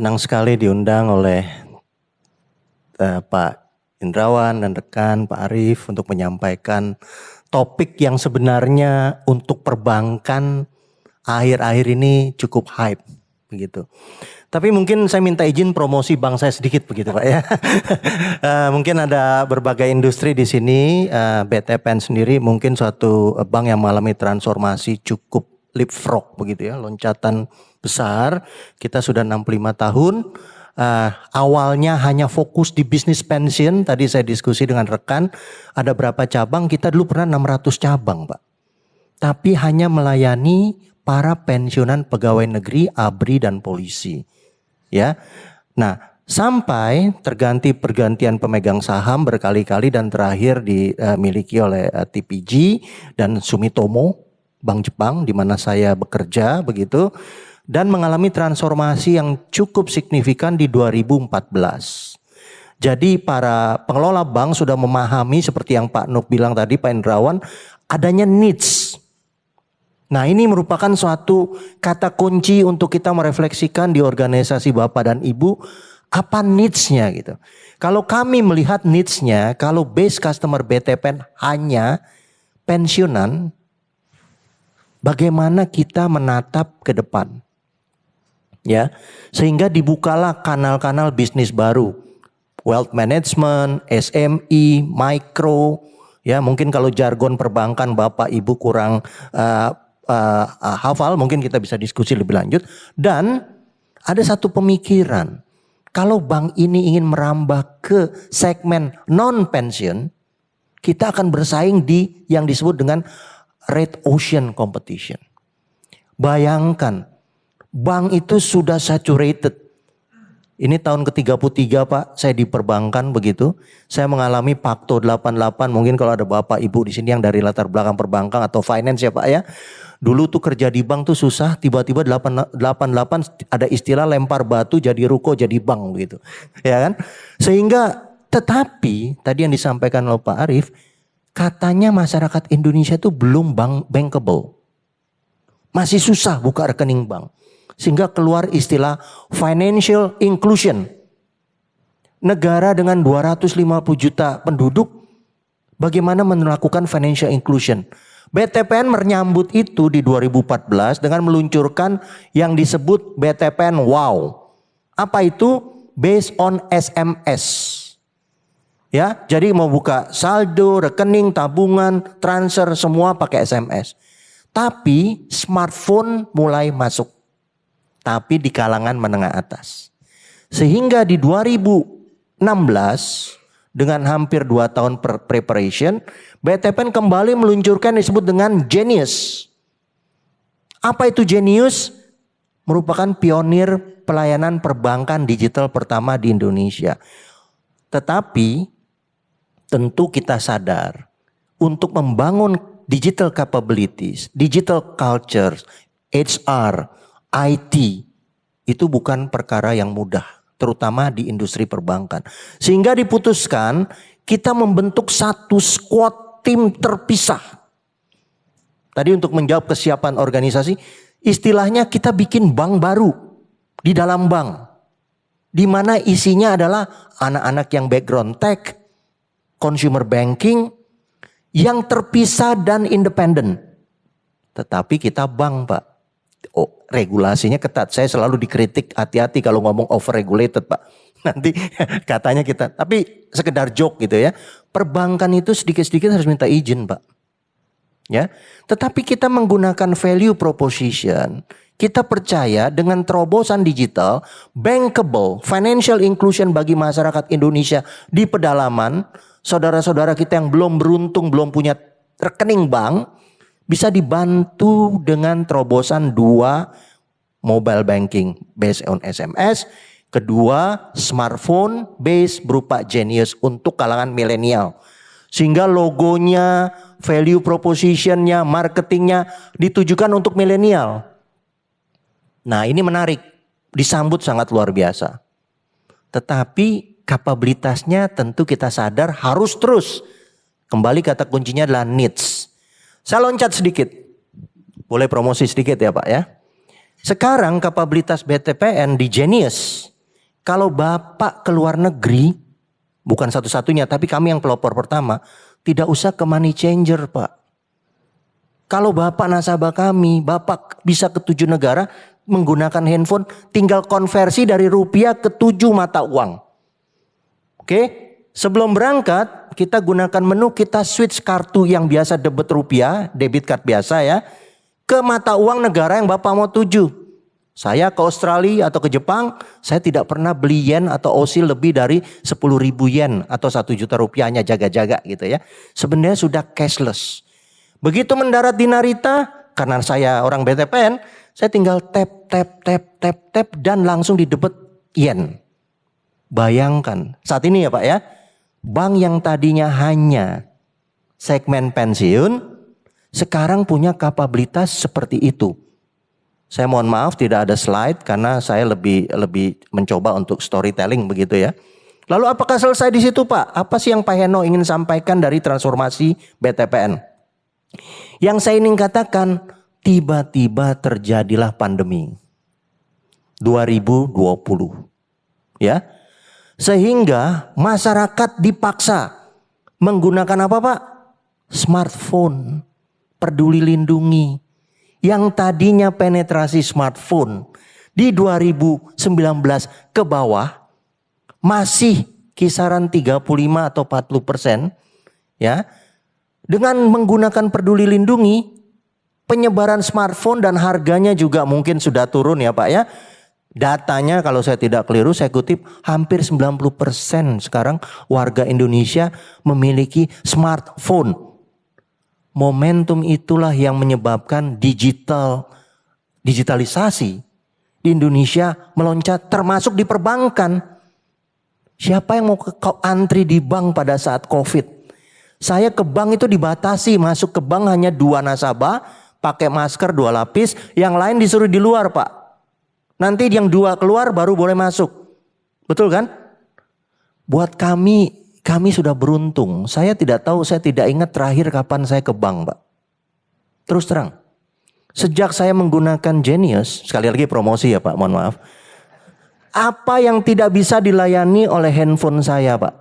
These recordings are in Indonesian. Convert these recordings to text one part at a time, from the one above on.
senang sekali diundang oleh Pak Indrawan dan rekan Pak Arief untuk menyampaikan topik yang sebenarnya untuk perbankan akhir-akhir ini cukup hype begitu. Tapi mungkin saya minta izin promosi bank saya sedikit begitu Pak ya. Mungkin ada berbagai industri di sini. BTPN sendiri mungkin suatu bank yang mengalami transformasi cukup leapfrog begitu ya, loncatan besar. Kita sudah 65 tahun. Awalnya hanya fokus di bisnis pensiun. Tadi saya diskusi dengan rekan, ada berapa cabang? Kita dulu pernah 600 cabang Pak. Tapi hanya melayani para pensiunan pegawai negeri, ABRI dan polisi. Ya. Nah, sampai pergantian pemegang saham berkali-kali dan terakhir dimiliki oleh TPG dan Sumitomo, Bank Jepang di mana saya bekerja begitu, dan mengalami transformasi yang cukup signifikan di 2014. Jadi para pengelola bank sudah memahami seperti yang Pak Nuk bilang tadi, Pak Indrawan, adanya needs. Nah, ini merupakan suatu kata kunci untuk kita merefleksikan di organisasi Bapak dan Ibu, apa needs-nya gitu. Kalau kami melihat needs-nya, kalau base customer BTPN hanya pensiunan, bagaimana kita menatap ke depan? Ya, sehingga dibukalah kanal-kanal bisnis baru. Wealth management, SME, micro, ya mungkin kalau jargon perbankan Bapak Ibu kurang hafal, mungkin kita bisa diskusi lebih lanjut. Dan ada satu pemikiran, kalau bank ini ingin merambah ke segmen non-pension, kita akan bersaing di yang disebut dengan red ocean competition. Bayangkan, bank itu sudah saturated. Ini tahun ke-33 Pak, saya di perbankan begitu. Saya mengalami Pakto 88, mungkin kalau ada Bapak Ibu di sini yang dari latar belakang perbankan atau finance ya Pak ya. Dulu tuh kerja di bank tuh susah, tiba-tiba 88 ada istilah lempar batu jadi ruko jadi bank begitu. Ya kan? Sehingga tetapi tadi yang disampaikan oleh Pak Arief, katanya masyarakat Indonesia itu belum bankable. Masih susah buka rekening bank. Sehingga keluar istilah financial inclusion. Negara dengan 250 juta penduduk, bagaimana melakukan financial inclusion? BTPN menyambut itu di 2014 dengan meluncurkan yang disebut BTPN Wow. Apa itu? Based on SMS. Ya, jadi mau buka saldo, rekening, tabungan, transfer semua pakai SMS. Tapi smartphone mulai masuk. Tapi di kalangan menengah atas. Sehingga di 2016 dengan hampir 2 tahun preparation, BTPN kembali meluncurkan yang disebut dengan Genius. Apa itu Genius? Merupakan pionir pelayanan perbankan digital pertama di Indonesia. Tetapi tentu kita sadar untuk membangun digital capabilities, digital culture, HR, IT itu bukan perkara yang mudah, terutama di industri perbankan. Sehingga diputuskan kita membentuk satu squad tim terpisah. Tadi untuk menjawab kesiapan organisasi, istilahnya kita bikin bank baru di dalam bank. Di mana isinya adalah anak-anak yang background tech, consumer banking, yang terpisah dan independen. Tetapi kita bank Pak. Oh, regulasinya ketat. Saya selalu dikritik, hati-hati kalau ngomong overregulated Pak. Nanti katanya kita, tapi sekedar joke gitu ya. Perbankan itu sedikit-sedikit harus minta izin Pak. Ya, tetapi kita menggunakan value proposition. Kita percaya dengan terobosan digital, bankable, financial inclusion bagi masyarakat Indonesia di pedalaman. Saudara-saudara kita yang belum beruntung, belum punya rekening bank, bisa dibantu dengan terobosan 2, mobile banking based on SMS. Kedua, smartphone based berupa Genius untuk kalangan milenial. Sehingga logonya, value propositionnya, marketingnya ditujukan untuk milenial. Nah ini menarik, disambut sangat luar biasa. Tetapi kapabilitasnya tentu kita sadar harus terus. Kembali kata kuncinya adalah needs. Saya loncat sedikit. Boleh promosi sedikit ya Pak ya. Sekarang kapabilitas BTPN di Genius Kalau Bapak ke luar negeri, bukan satu-satunya, tapi kami yang pelopor pertama, tidak usah ke money changer, Pak. Kalau Bapak nasabah kami, Bapak bisa ke 7 negara menggunakan handphone, tinggal konversi dari rupiah ke 7 mata uang. Oke, sebelum berangkat kita gunakan menu, kita switch kartu yang biasa debit rupiah, debit card biasa ya, ke mata uang negara yang Bapak mau tuju. Saya ke Australia atau ke Jepang, saya tidak pernah beli yen atau osil lebih dari 10.000 yen atau 1 juta rupiahnya, jaga-jaga gitu ya. Sebenarnya sudah cashless. Begitu mendarat di Narita, karena saya orang BTPN, saya tinggal tap dan langsung didebet yen. Bayangkan, saat ini ya Pak ya, bank yang tadinya hanya segmen pensiun, sekarang punya kapabilitas seperti itu. Saya mohon maaf tidak ada slide karena saya lebih mencoba untuk storytelling begitu ya. Lalu apakah selesai di situ Pak? Apa sih yang Pak Heno ingin sampaikan dari transformasi BTPN? Yang saya ingin katakan, tiba-tiba terjadilah pandemi 2020 ya. Sehingga masyarakat dipaksa menggunakan apa Pak? Smartphone, peduli lindungi. Yang tadinya penetrasi smartphone di 2019 ke bawah masih kisaran 35 atau 40% ya. Dengan menggunakan peduli lindungi, penyebaran smartphone dan harganya juga mungkin sudah turun ya Pak ya. Datanya kalau saya tidak keliru, saya kutip hampir 90% sekarang warga Indonesia memiliki smartphone. Momentum itulah yang menyebabkan digitalisasi di Indonesia meloncat, termasuk di perbankan. Siapa yang mau antri di bank pada saat COVID? Saya ke bank itu dibatasi, masuk ke bank hanya 2 nasabah, pakai masker 2 lapis, yang lain disuruh di luar Pak. Nanti yang 2 keluar baru boleh masuk. Betul kan? Buat kami sudah beruntung. Saya tidak tahu, saya tidak ingat terakhir kapan saya ke bank Pak. Terus terang. Sejak saya menggunakan Genius, sekali lagi promosi ya Pak, mohon maaf. Apa yang tidak bisa dilayani oleh handphone saya Pak?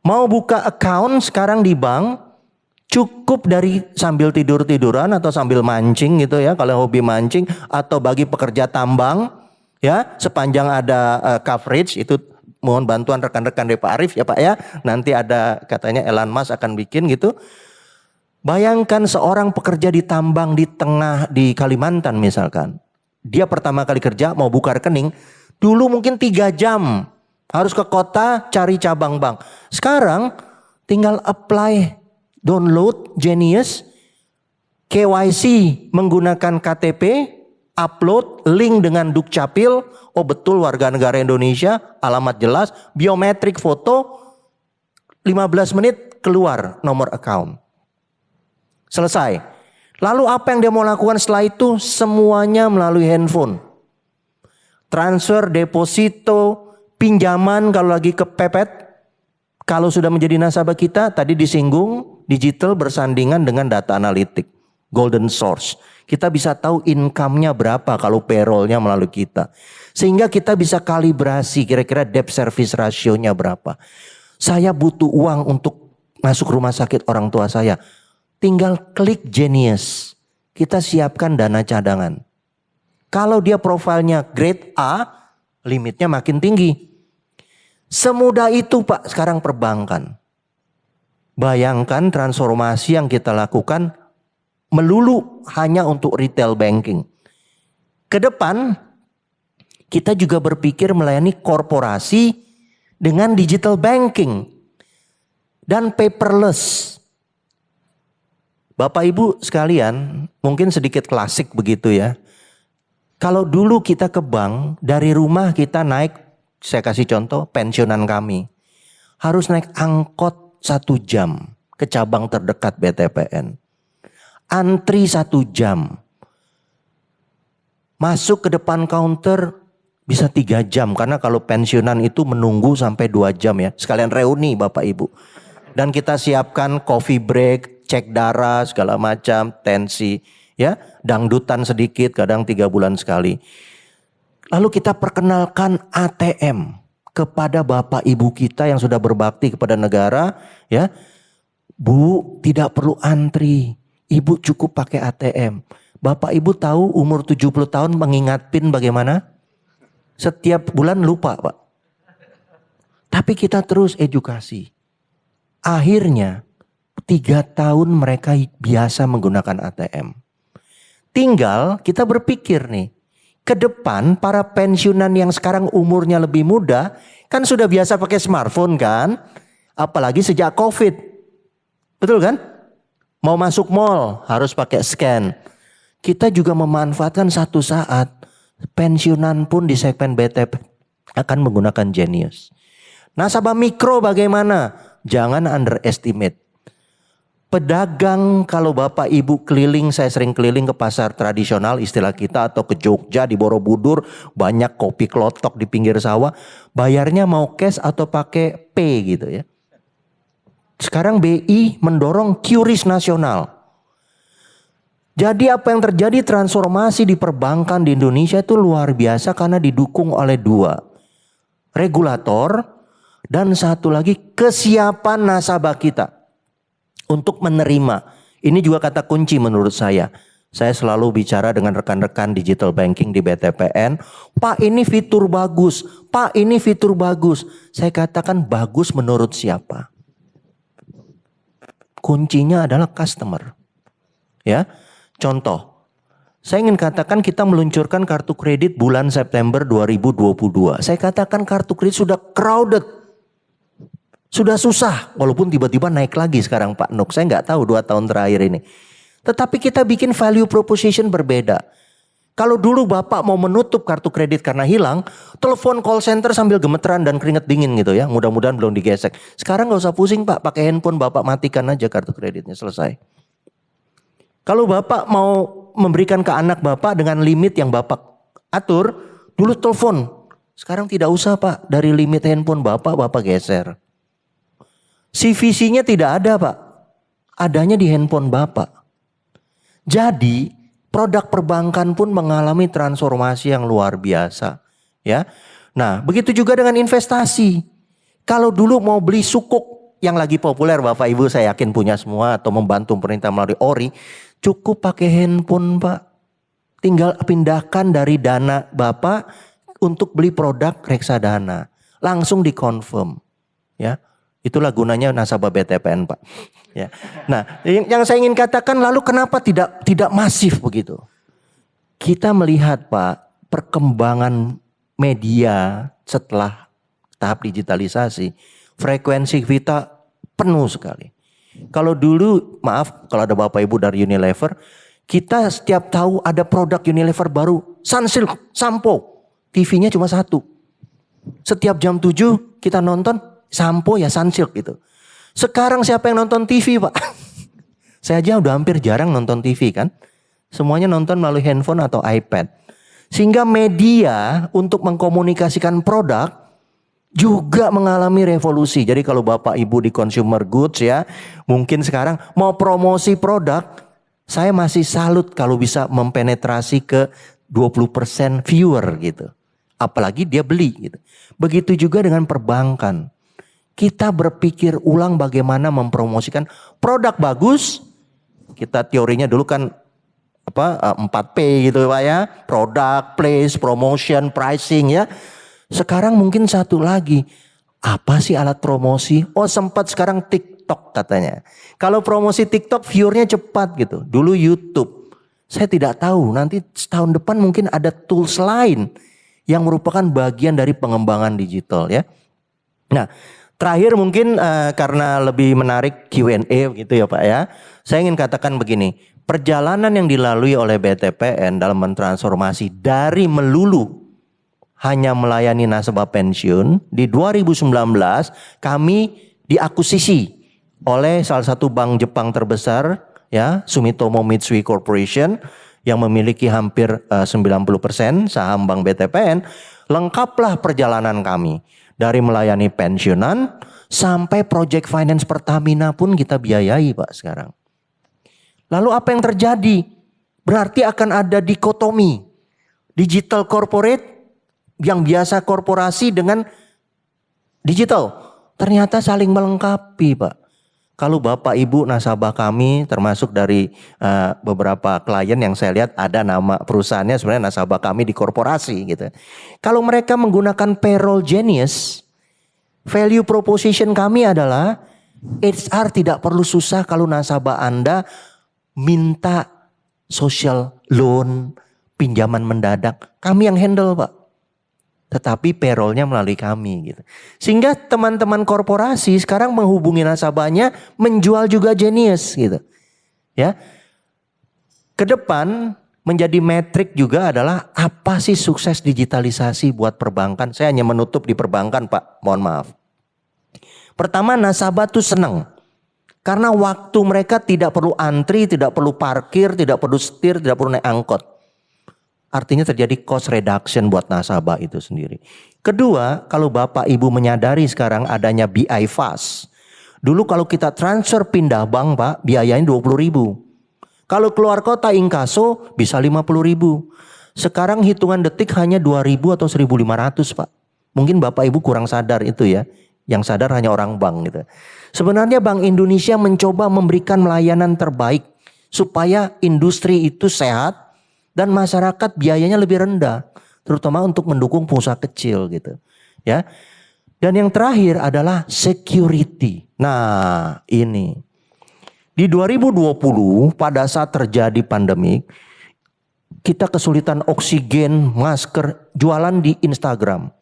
Mau buka account sekarang di bank, cukup dari sambil tidur-tiduran atau sambil mancing gitu ya, kalau hobi mancing, atau bagi pekerja tambang ya, sepanjang ada coverage itu mohon bantuan rekan-rekan dari Pak Arief ya Pak ya. Nanti ada katanya Elon Musk akan bikin gitu. Bayangkan seorang pekerja di tambang di Kalimantan misalkan. Dia pertama kali kerja mau buka rekening, dulu mungkin 3 jam. Harus ke kota cari cabang bank. Sekarang tinggal apply, download Genius, KYC menggunakan KTP, upload link dengan Dukcapil, oh betul warga negara Indonesia, alamat jelas, biometrik foto, 15 menit keluar nomor account. Selesai. Lalu apa yang dia mau lakukan setelah itu? Semuanya melalui handphone. Transfer, deposito, pinjaman kalau lagi kepepet, kalau sudah menjadi nasabah kita, tadi disinggung, digital bersandingan dengan data analitik, golden source. Kita bisa tahu income-nya berapa kalau payroll-nya melalui kita. Sehingga kita bisa kalibrasi kira-kira debt service ratio-nya berapa. Saya butuh uang untuk masuk rumah sakit orang tua saya. Tinggal klik Genius, kita siapkan dana cadangan. Kalau dia profilnya grade A, limitnya makin tinggi. Semudah itu Pak sekarang perbankan. Bayangkan transformasi yang kita lakukan melulu hanya untuk retail banking. Ke depan kita juga berpikir melayani korporasi dengan digital banking dan paperless. Bapak Ibu sekalian, mungkin sedikit klasik begitu ya. Kalau dulu kita ke bank, dari rumah kita naik, saya kasih contoh pensiunan kami. Harus naik angkot 1 jam ke cabang terdekat BTPN. Antri 1 jam. Masuk ke depan counter bisa 3 jam. Karena kalau pensiunan itu menunggu sampai 2 jam ya. Sekalian reuni Bapak Ibu. Dan kita siapkan coffee break, cek darah segala macam, tensi. Ya, dangdutan sedikit kadang 3 bulan sekali. Lalu kita perkenalkan ATM kepada Bapak Ibu kita yang sudah berbakti kepada negara, ya. Bu, tidak perlu antri. Ibu cukup pakai ATM. Bapak Ibu tahu umur 70 tahun mengingat PIN bagaimana? Setiap bulan lupa, Pak. Tapi kita terus edukasi. Akhirnya 3 tahun mereka biasa menggunakan ATM. Tinggal kita berpikir nih. Ke depan para pensiunan yang sekarang umurnya lebih muda. Kan sudah biasa pakai smartphone kan. Apalagi sejak COVID. Betul kan? Mau masuk mall harus pakai scan. Kita juga memanfaatkan satu saat. Pensiunan pun di segmen BTP akan menggunakan Genius. Nasabah mikro bagaimana? Jangan underestimate. Pedagang, kalau Bapak Ibu keliling, saya sering keliling ke pasar tradisional istilah kita, atau ke Jogja di Borobudur, banyak kopi klotok di pinggir sawah. Bayarnya mau cash atau pakai P gitu ya. Sekarang BI mendorong QRIS nasional. Jadi apa yang terjadi, transformasi di perbankan di Indonesia itu luar biasa karena didukung oleh 2. Regulator dan satu lagi kesiapan nasabah kita untuk menerima. Ini juga kata kunci menurut saya. Saya selalu bicara dengan rekan-rekan digital banking di BTPN. Pak, ini fitur bagus. Pak, ini fitur bagus. Saya katakan bagus menurut siapa? Kuncinya adalah customer. Ya. Contoh, saya ingin katakan kita meluncurkan kartu kredit bulan September 2022. Saya katakan kartu kredit sudah crowded. Sudah susah, walaupun tiba-tiba naik lagi sekarang Pak Nuk. Saya nggak tahu 2 tahun terakhir ini. Tetapi kita bikin value proposition berbeda. Kalau dulu Bapak mau menutup kartu kredit karena hilang, telepon call center sambil gemeteran dan keringet dingin gitu ya. Mudah-mudahan belum digesek. Sekarang nggak usah pusing Pak, pakai handphone Bapak matikan aja kartu kreditnya, selesai. Kalau Bapak mau memberikan ke anak Bapak dengan limit yang Bapak atur, dulu telepon. Sekarang tidak usah Pak, dari limit handphone Bapak geser. CVC-nya tidak ada Pak, adanya di handphone Bapak. Jadi produk perbankan pun mengalami transformasi yang luar biasa. Ya, nah begitu juga dengan investasi. Kalau dulu mau beli sukuk yang lagi populer, Bapak Ibu saya yakin punya semua, atau membantu pemerintah melalui ORI, cukup pakai handphone Pak. Tinggal pindahkan dari dana Bapak untuk beli produk reksadana. Langsung dikonfirm. Ya. Itulah gunanya nasabah BTPN Pak. Ya. Nah, yang saya ingin katakan, lalu kenapa tidak masif begitu? Kita melihat Pak, perkembangan media setelah tahap digitalisasi, frekuensi kita penuh sekali. Kalau dulu, maaf kalau ada Bapak Ibu dari Unilever, kita setiap tahu ada produk Unilever baru, Sunsilk, sampo, TV-nya cuma 1. Setiap jam 7 kita nonton, sampo ya Sunsilk gitu. Sekarang siapa yang nonton TV Pak? Saya aja udah hampir jarang nonton TV kan. Semuanya nonton melalui handphone atau iPad. Sehingga media untuk mengkomunikasikan produk juga mengalami revolusi. Jadi kalau Bapak Ibu di consumer goods ya, mungkin sekarang mau promosi produk, saya masih salut kalau bisa mempenetrasi ke 20% viewer gitu. Apalagi dia beli gitu. Begitu juga dengan perbankan. Kita berpikir ulang bagaimana mempromosikan produk bagus. Kita teorinya dulu kan 4P gitu Pak ya. Product, place, promotion, pricing ya. Sekarang mungkin satu lagi. Apa sih alat promosi? Oh sempat sekarang TikTok katanya. Kalau promosi TikTok viewernya cepat gitu. Dulu YouTube. Saya tidak tahu nanti setahun depan mungkin ada tools lain yang merupakan bagian dari pengembangan digital ya. Nah terakhir mungkin karena lebih menarik Q&A gitu ya Pak ya. Saya ingin katakan begini. Perjalanan yang dilalui oleh BTPN dalam mentransformasi dari melulu hanya melayani nasabah pensiun, di 2019 kami diakuisisi oleh salah satu bank Jepang terbesar ya, Sumitomo Mitsui Corporation yang memiliki hampir 90% saham Bank BTPN. Lengkaplah perjalanan kami dari melayani pensiunan sampai project finance Pertamina pun kita biayai Pak sekarang. Lalu apa yang terjadi? Berarti akan ada dikotomi digital corporate yang biasa korporasi dengan digital. Ternyata saling melengkapi, Pak. Kalau Bapak Ibu nasabah kami termasuk dari beberapa klien yang saya lihat ada nama perusahaannya sebenarnya nasabah kami di korporasi gitu. Kalau mereka menggunakan payroll genius, value proposition kami adalah HR tidak perlu susah kalau nasabah Anda minta social loan, pinjaman mendadak. Kami yang handle, Pak. Tetapi payrollnya melalui kami gitu. Sehingga teman-teman korporasi sekarang menghubungi nasabahnya menjual juga Genius gitu. Ya. Kedepan menjadi metrik juga adalah apa sih sukses digitalisasi buat perbankan. Saya hanya menutup di perbankan, Pak. Mohon maaf. Pertama, nasabah tuh senang. Karena waktu mereka tidak perlu antri, tidak perlu parkir, tidak perlu setir, tidak perlu naik angkot. Artinya terjadi cost reduction buat nasabah itu sendiri. Kedua, kalau Bapak Ibu menyadari sekarang adanya BI Fast. Dulu kalau kita transfer pindah bank, Pak, biayanya 20.000. Kalau keluar kota inkaso bisa 50.000. Sekarang hitungan detik hanya 2.000 atau 1.500, Pak. Mungkin Bapak Ibu kurang sadar itu ya. Yang sadar hanya orang bank gitu. Sebenarnya Bank Indonesia mencoba memberikan layanan terbaik supaya industri itu sehat dan masyarakat biayanya lebih rendah, terutama untuk mendukung pengusaha kecil gitu. Ya. Dan yang terakhir adalah security. Nah, ini. Di 2020 pada saat terjadi pandemik, kita kesulitan oksigen, masker, jualan di Instagram.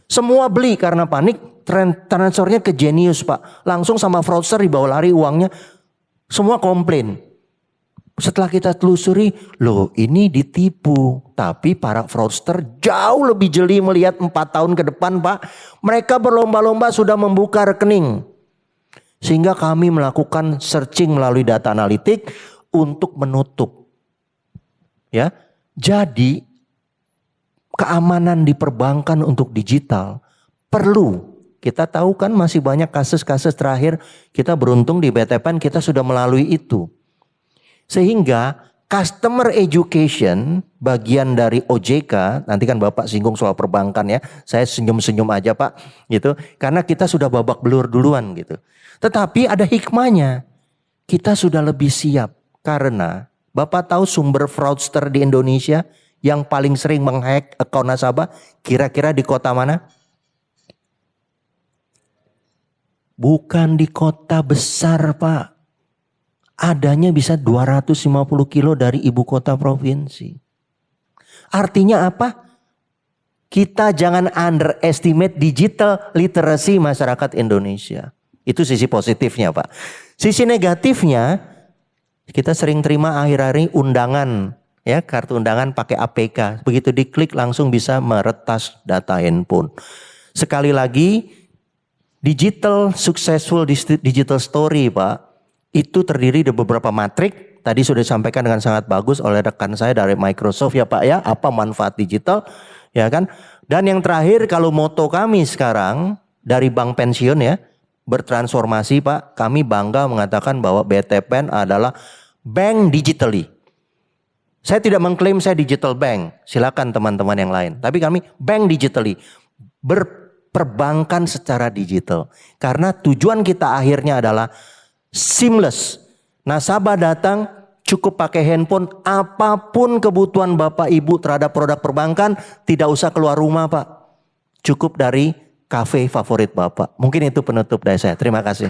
Semua beli karena panik, transfernya ke Genius, Pak. Langsung sama fraudster dibawa lari uangnya. Semua komplain. Setelah kita telusuri, loh ini ditipu. Tapi para fraudster jauh lebih jeli melihat 4 tahun ke depan, Pak. Mereka berlomba-lomba sudah membuka rekening. Sehingga kami melakukan searching melalui data analitik untuk menutup. Ya, jadi keamanan di perbankan untuk digital perlu. Kita tahu kan masih banyak kasus-kasus terakhir. Kita beruntung di BTPN kita sudah melalui itu. Sehingga customer education bagian dari OJK, nanti kan Bapak singgung soal perbankan ya, saya senyum-senyum aja Pak gitu, karena kita sudah babak belur duluan gitu. Tetapi ada hikmahnya, kita sudah lebih siap karena Bapak tahu sumber fraudster di Indonesia yang paling sering menghack akun nasabah kira-kira di kota mana? Bukan di kota besar Pak. Adanya bisa 250 kilo dari ibu kota provinsi. Artinya apa? Kita jangan underestimate digital literacy masyarakat Indonesia. Itu sisi positifnya Pak. Sisi negatifnya, kita sering terima akhir-akhir undangan. Ya, kartu undangan pakai APK. Begitu diklik langsung bisa meretas data handphone. Sekali lagi, digital successful digital story Pak. Itu terdiri dari beberapa matrik. Tadi sudah disampaikan dengan sangat bagus oleh rekan saya dari Microsoft ya Pak ya. Apa manfaat digital ya kan. Dan yang terakhir kalau moto kami sekarang dari bank pensiun ya. Bertransformasi Pak. Kami bangga mengatakan bahwa BTPN adalah bank digitally. Saya tidak mengklaim saya digital bank. Silakan teman-teman yang lain. Tapi kami bank digitally. Berperbankan secara digital. Karena tujuan kita akhirnya adalah seamless. Nasabah datang cukup pakai handphone, apapun kebutuhan Bapak Ibu terhadap produk perbankan tidak usah keluar rumah Pak. Cukup dari kafe favorit Bapak. Mungkin itu penutup dari saya. Terima kasih.